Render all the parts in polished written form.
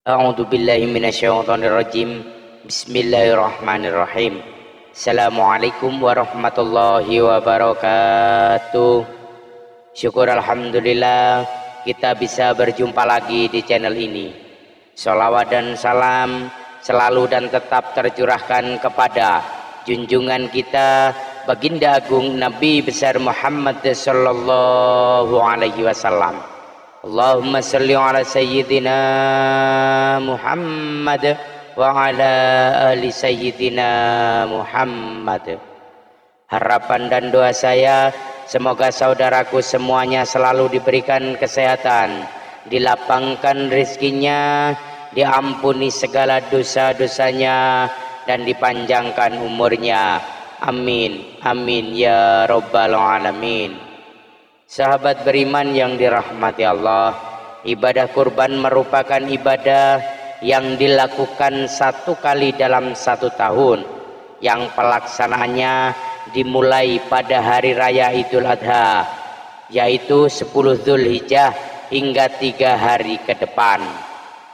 A'udzu billahi minasyaitonir rajim. Bismillahirrahmanirrahim. Assalamualaikum warahmatullahi wabarakatuh. Syukur alhamdulillah kita bisa berjumpa lagi di channel ini. Sholawat dan salam selalu dan tetap tercurahkan kepada junjungan kita Baginda Agung Nabi besar Muhammad sallallahu alaihi wasallam. Allahumma salli ala sayyidina Muhammad wa ala ali sayyidina Muhammad. Harapan dan doa saya semoga saudaraku semuanya selalu diberikan kesehatan, dilapangkan rezekinya, diampuni segala dosa-dosanya, dan dipanjangkan umurnya. Amin amin ya rabbal alamin. Sahabat beriman yang dirahmati Allah, ibadah kurban merupakan ibadah yang dilakukan satu kali dalam satu tahun, yang pelaksanaannya dimulai pada hari raya Idul Adha, yaitu 10 Zulhijjah hingga 3 hari ke depan.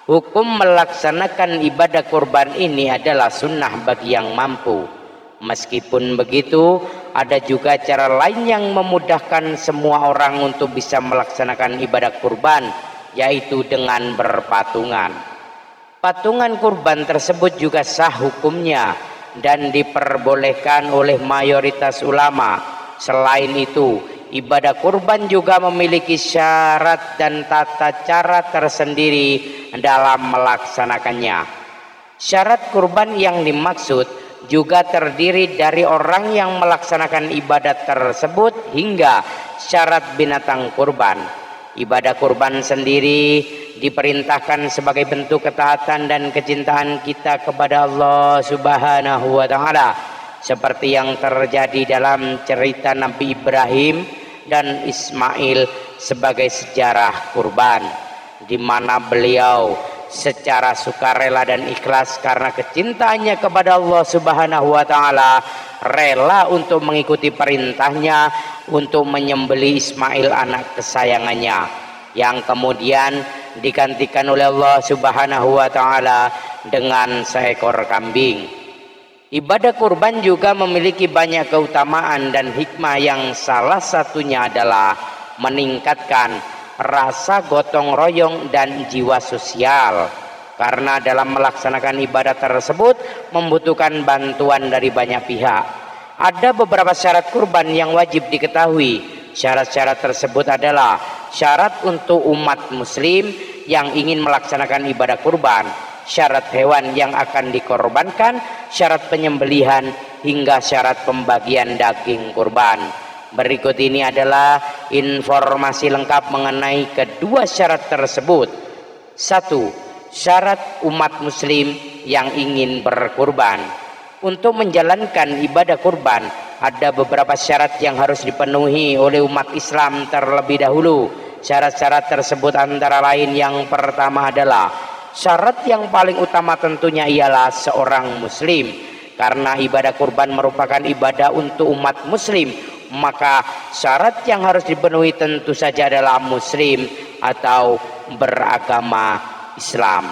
Hukum melaksanakan ibadah kurban ini adalah sunnah bagi yang mampu. Meskipun begitu, ada juga cara lain yang memudahkan semua orang untuk bisa melaksanakan ibadah kurban, yaitu dengan berpatungan. Patungan kurban tersebut juga sah hukumnya dan diperbolehkan oleh mayoritas ulama. Selain itu, ibadah kurban juga memiliki syarat dan tata cara tersendiri dalam melaksanakannya. Syarat kurban yang dimaksud juga terdiri dari orang yang melaksanakan ibadat tersebut hingga syarat binatang kurban. Ibadah kurban sendiri diperintahkan sebagai bentuk ketaatan dan kecintaan kita kepada Allah Subhanahu wa Ta'ala, seperti yang terjadi dalam cerita Nabi Ibrahim dan Ismail sebagai sejarah kurban, di mana beliau secara sukarela dan ikhlas karena kecintaannya kepada Allah Subhanahu wa Ta'ala rela untuk mengikuti perintahnya untuk menyembelih Ismail anak kesayangannya, yang kemudian digantikan oleh Allah Subhanahu wa Ta'ala dengan seekor kambing. Ibadah kurban juga memiliki banyak keutamaan dan hikmah, yang salah satunya adalah meningkatkan rasa gotong royong dan jiwa sosial, karena dalam melaksanakan ibadah tersebut membutuhkan bantuan dari banyak pihak. Ada beberapa syarat kurban yang wajib diketahui. Syarat-syarat tersebut adalah syarat untuk umat muslim yang ingin melaksanakan ibadah kurban, syarat hewan yang akan dikorbankan, syarat penyembelihan, hingga syarat pembagian daging kurban. Berikut ini adalah informasi lengkap mengenai kedua syarat tersebut. 1. Syarat umat muslim yang ingin berkurban. Untuk menjalankan ibadah kurban, ada beberapa syarat yang harus dipenuhi oleh umat Islam terlebih dahulu. Syarat-syarat tersebut antara lain, yang pertama adalah syarat yang paling utama tentunya ialah seorang muslim, karena ibadah kurban merupakan ibadah untuk umat muslim. Maka syarat yang harus dipenuhi tentu saja adalah muslim atau beragama Islam.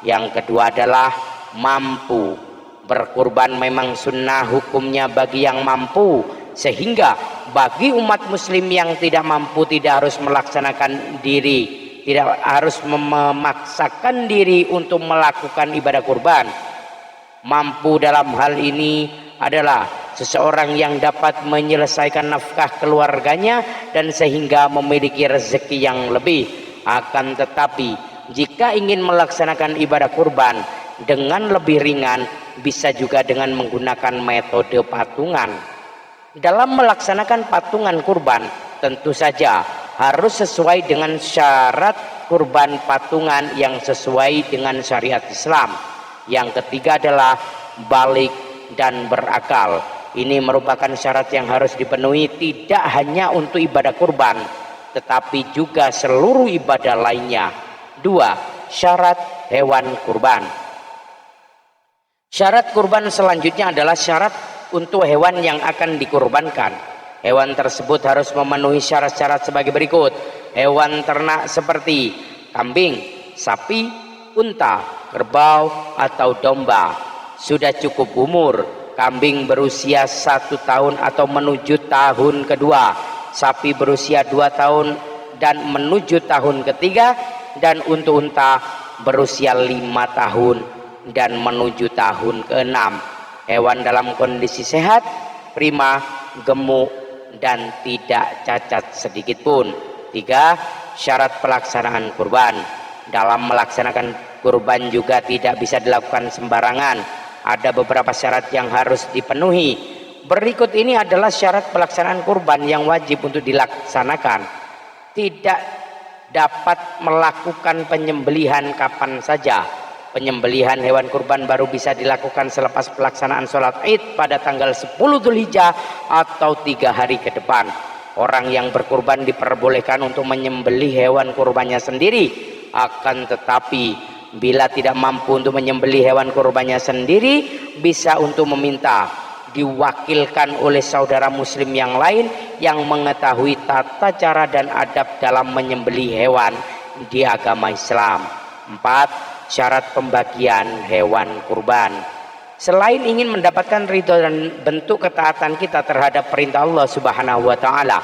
Yang kedua adalah mampu. Berkurban memang sunnah hukumnya bagi yang mampu, sehingga bagi umat muslim yang tidak mampu tidak harus melaksanakan diri, tidak harus memaksakan diri untuk melakukan ibadah kurban. Mampu dalam hal ini adalah seseorang yang dapat menyelesaikan nafkah keluarganya dan sehingga memiliki rezeki yang lebih. Akan tetapi jika ingin melaksanakan ibadah kurban dengan lebih ringan, bisa juga dengan menggunakan metode patungan. Dalam melaksanakan patungan kurban tentu saja harus sesuai dengan syarat kurban patungan yang sesuai dengan syariat Islam. Yang ketiga adalah balik dan berakal. Ini merupakan syarat yang harus dipenuhi tidak hanya untuk ibadah kurban, tetapi juga seluruh ibadah lainnya. 2. Syarat hewan kurban. Syarat kurban selanjutnya adalah syarat untuk hewan yang akan dikurbankan. Hewan tersebut harus memenuhi syarat-syarat sebagai berikut. Hewan ternak seperti kambing, sapi, unta, kerbau, atau domba. Sudah cukup umur, kambing berusia 1 tahun atau menuju tahun kedua, sapi berusia 2 tahun dan menuju tahun ketiga, dan untuk unta berusia 5 tahun dan menuju tahun ke-6. Hewan dalam kondisi sehat, prima, gemuk, dan tidak cacat sedikit pun. 3. Syarat pelaksanaan kurban. Dalam melaksanakan kurban juga tidak bisa dilakukan sembarangan. Ada beberapa syarat yang harus dipenuhi. Berikut ini adalah syarat pelaksanaan kurban yang wajib untuk dilaksanakan. Tidak dapat melakukan penyembelihan kapan saja. Penyembelihan hewan kurban baru bisa dilakukan selepas pelaksanaan sholat Id pada tanggal 10 Dzulhijjah atau 3 hari ke depan. Orang yang berkurban diperbolehkan untuk menyembelih hewan kurbannya sendiri. Akan tetapi bila tidak mampu untuk menyembelih hewan kurbannya sendiri, bisa untuk meminta diwakilkan oleh saudara muslim yang lain yang mengetahui tata cara dan adab dalam menyembelih hewan di agama Islam. 4. Syarat pembagian hewan kurban. Selain ingin mendapatkan ridho dan bentuk ketaatan kita terhadap perintah Allah Subhanahu wa taala,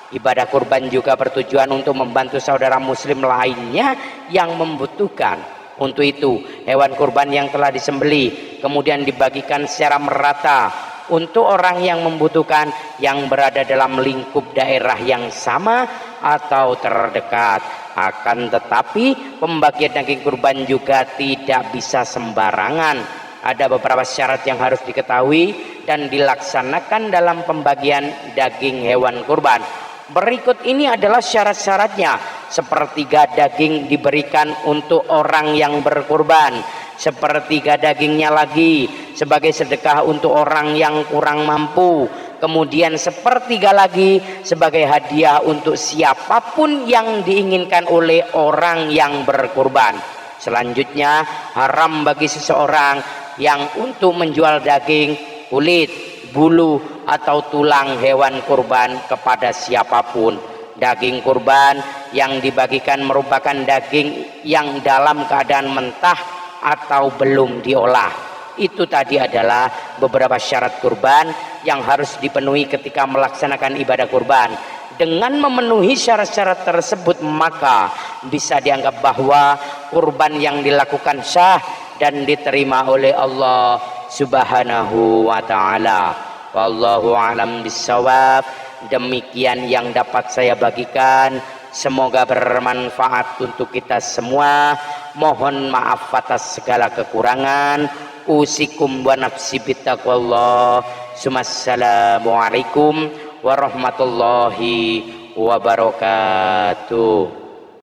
ibadah kurban juga bertujuan untuk membantu saudara muslim lainnya yang membutuhkan. Untuk itu, hewan kurban yang telah disembelih kemudian dibagikan secara merata untuk orang yang membutuhkan yang berada dalam lingkup daerah yang sama atau terdekat. Akan tetapi pembagian daging kurban juga tidak bisa sembarangan. Ada beberapa syarat yang harus diketahui dan dilaksanakan dalam pembagian daging hewan kurban. Berikut ini adalah syarat-syaratnya. Sepertiga daging diberikan untuk orang yang berkurban, sepertiga dagingnya lagi sebagai sedekah untuk orang yang kurang mampu, kemudian sepertiga lagi sebagai hadiah untuk siapapun yang diinginkan oleh orang yang berkurban. Selanjutnya, haram bagi seseorang yang untuk menjual daging, kulit, bulu, atau tulang hewan kurban kepada siapapun. Daging kurban yang dibagikan merupakan daging yang dalam keadaan mentah atau belum diolah. Itu tadi adalah beberapa syarat kurban yang harus dipenuhi ketika melaksanakan ibadah kurban. Dengan memenuhi syarat-syarat tersebut, maka bisa dianggap bahwa kurban yang dilakukan sah dan diterima oleh Allah Subhanahu wa taala. Wallahu a'lam bissawab. Demikian yang dapat saya bagikan. Semoga bermanfaat untuk kita semua. Mohon maaf atas segala kekurangan. Usikum wa nafsi bittaqwallah. Assalamualaikum warahmatullahi wabarakatuh.